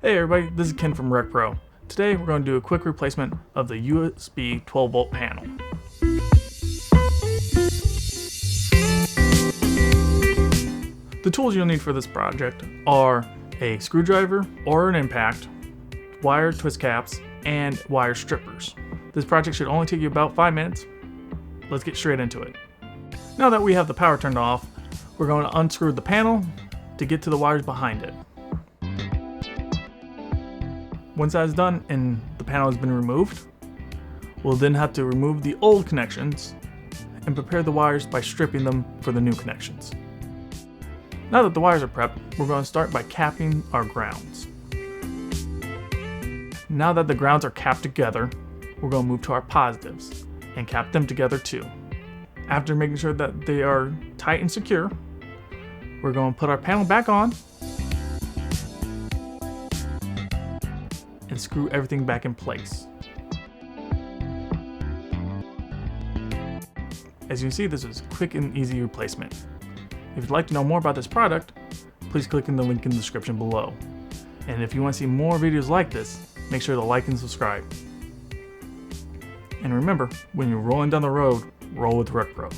Hey everybody, this is Ken from RecPro. Today we're going to do a quick replacement of the USB 12 volt panel. The tools you'll need for this project are a screwdriver or an impact, wire twist caps, and wire strippers. This project should only take you about 5 minutes. Let's get straight into it. Now that we have the power turned off, we're going to unscrew the panel to get to the wires behind it. Once that is done and the panel has been removed, we'll then have to remove the old connections and prepare the wires by stripping them for the new connections. Now that the wires are prepped, we're going to start by capping our grounds. Now that the grounds are capped together, we're going to move to our positives and cap them together too. After making sure that they are tight and secure, we're going to put our panel back on and screw everything back in place. As you can see, this is a quick and easy replacement. If you'd like to know more about this product, please click in the link in the description below. And if you want to see more videos like this, make sure to like and subscribe. And remember, when you're rolling down the road, roll with RecPro.